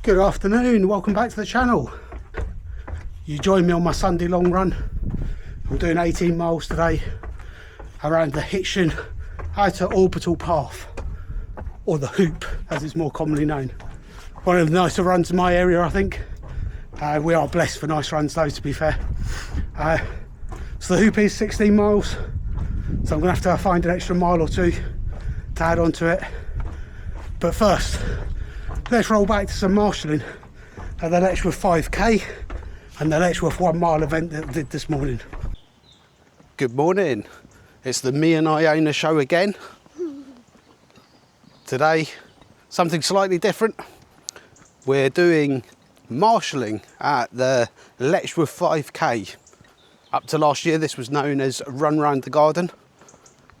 Good afternoon, welcome back to the channel. You join me on my Sunday long run. I'm doing 18 miles today around the Hitchin Outer Orbital Path, or the Hoop as it's more commonly known. One of the nicer runs in my area, I think. We are blessed for nice runs though, to be fair. So the Hoop is 16 miles, so I'm going to have to find an extra mile or two to add on to it. But first, let's roll back to some marshalling at the Letchworth 5k and the Letchworth 1 mile event that I did this morning. Good morning, it's the me and Iona show again. Today, something slightly different. We're doing marshalling at the Letchworth 5k. Up to last year, this was known as Run Round the Garden.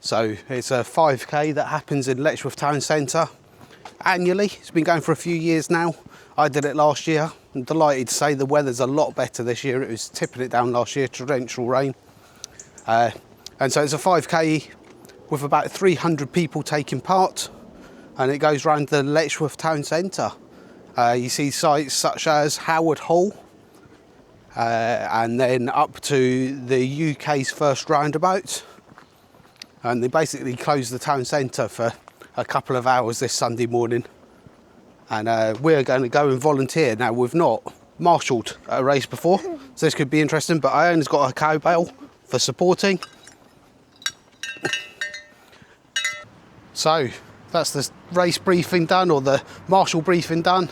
So it's a 5k that happens in Letchworth Town Centre annually. It's been going for a few years now. I did it last year. I'm delighted to say the weather's a lot better this year. It was tipping it down last year, torrential rain. And so it's a 5k with about 300 people taking part, and it goes around the Letchworth Town Centre. You see sites such as Howard Hall, and then up to the UK's first roundabout. And they basically closed the town centre for a couple of hours this Sunday morning. And we're going to go and volunteer. Now, we've not marshalled at a race before, so this could be interesting, but Iona's got a cowbell for supporting. So that's the race briefing done, or the marshal briefing done.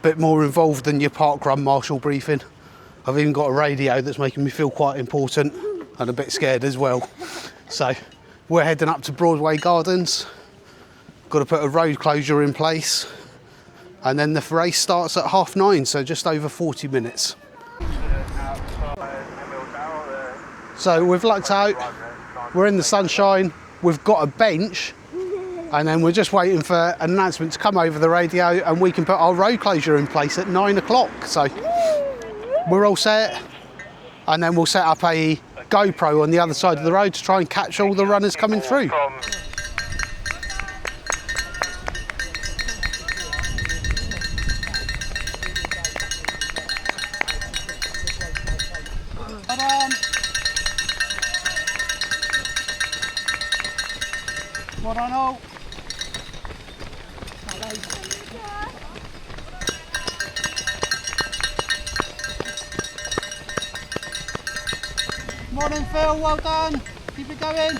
Bit more involved than your parkrun marshal briefing. I've even got a radio that's making me feel quite important and a bit scared as well. So we're heading up to Broadway Gardens. Got to put a road closure in place, and then the race starts at 9:30, so just over 40 minutes. So we've lucked out, we're in the sunshine, we've got a bench, and then we're just waiting for an announcement to come over the radio and we can put our road closure in place at 9 o'clock. So we're all set, and then we'll set up a GoPro on the other side of the road to try and catch all the runners coming through. What I know. Morning Phil, well done. Keep it going.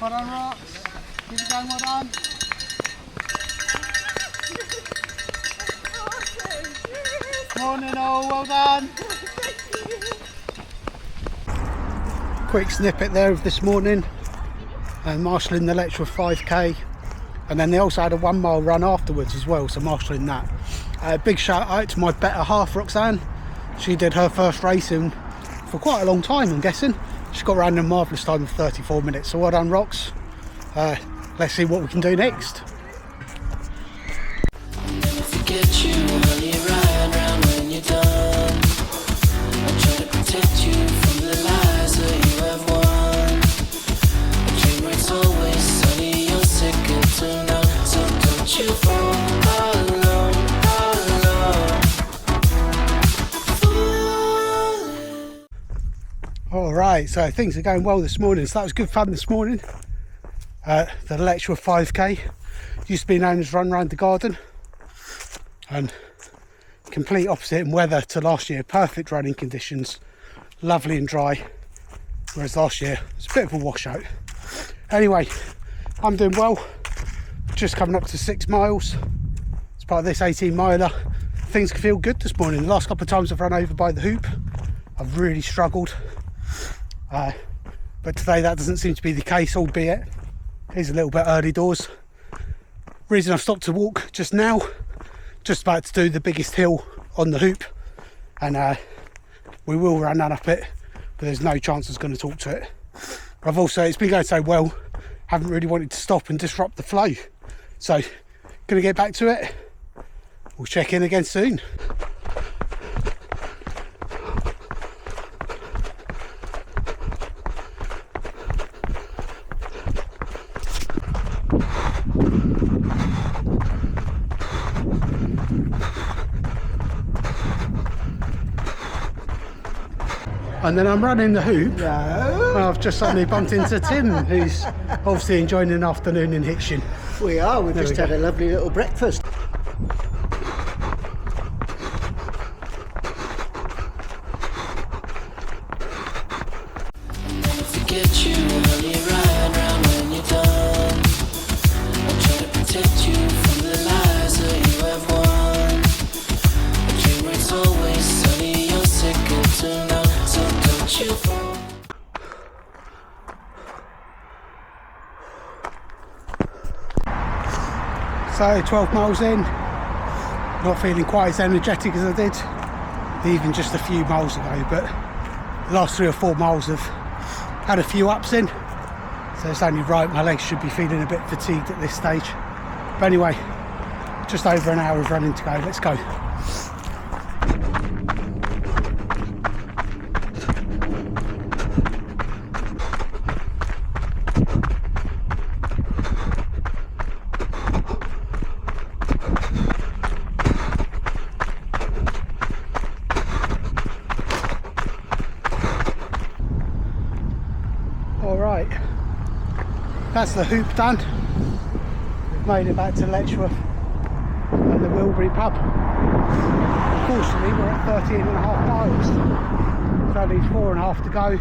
Well done, Rox. Keep it going, well done. Morning all, well done. Quick snippet there of this morning, and marshalling the Letchworth 5k, and then they also had a 1 mile run afterwards as well, so marshalling that. Big shout out to my better half, Roxanne. She did her first racing for quite a long time, I'm guessing. She got around in a marvellous time of 34 minutes, so well done, Rox. Let's see what we can do next. Alright, so things are going well this morning, so that was good fun this morning. The Letchworth 5k used to be known as Run Round the Garden, and complete opposite in weather to last year. Perfect running conditions, lovely and dry, whereas last year it's a bit of a washout. Anyway, I'm doing well, just coming up to 6 miles. As part of this 18 miler, things feel good this morning. The last couple of times I've run over by the Hoop, I've really struggled. But today that doesn't seem to be the case, albeit it is a little bit early doors. Reason I've stopped to walk just now, just about to do the biggest hill on the Hoop, and we will run that up it, but there's no chance I was going to talk to it. I've also, it's been going so well, haven't really wanted to stop and disrupt the flow. So Gonna get back to it. We'll check in again soon. And then I'm running the hoop. No. And I've just suddenly bumped into Tim, who's obviously enjoying an afternoon in Hitchin. We are. We've just had a lovely little breakfast. So 12 miles in, not feeling quite as energetic as I did even just a few miles ago, but the last 3 or 4 miles have had a few ups in, so it's only right my legs should be feeling a bit fatigued at this stage. But anyway, just over an hour of running to go. Let's go. Alright, that's the hoop done. We've made it back to Letchworth and the Wilbury pub. Unfortunately, we're at 13.5 miles. So only 4.5 to go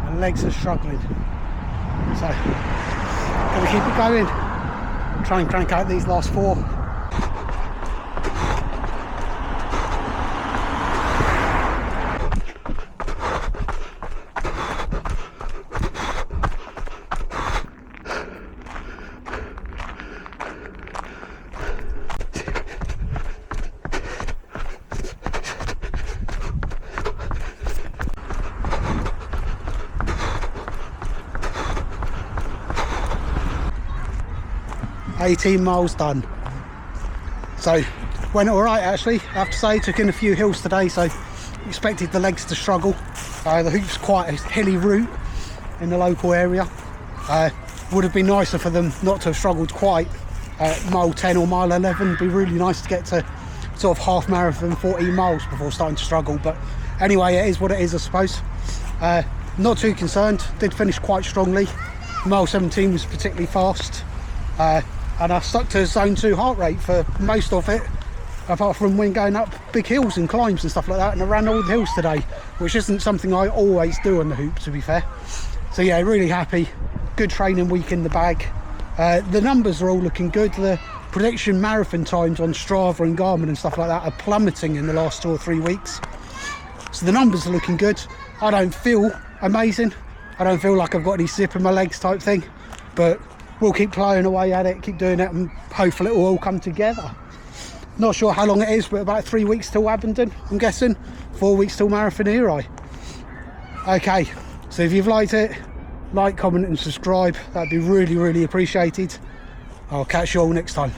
and legs are struggling. So, gonna keep it going. Try and crank out these last 4. 18 miles done. So went all right actually, I have to say. Took in a few hills today, so expected the legs to struggle. The hoop's quite a hilly route in the local area. Would have been nicer for them not to have struggled quite at mile 10 or mile 11. It'd be really nice to get to sort of half marathon 14 miles before starting to struggle, but anyway, it is what it is, I suppose. Not too concerned, did finish quite strongly. Mile 17 was particularly fast, and I stuck to zone 2 heart rate for most of it, apart from when going up big hills and climbs and stuff like that, and I ran all the hills today, which isn't something I always do on the hoop, to be fair. So yeah, really happy. Good training week in the bag. The numbers are all looking good. The prediction marathon times on Strava and Garmin and stuff like that are plummeting in the last 2 or 3 weeks. So the numbers are looking good. I don't feel amazing. I don't feel like I've got any zip in my legs type thing, but we'll keep ploughing away at it, keep doing it, and hopefully it will all come together. Not sure how long it is, but about 3 weeks till Abingdon, I'm guessing. 4 weeks till Marathon Eri. Okay, so if you've liked it, like, comment and subscribe. That'd be really, really appreciated. I'll catch you all next time.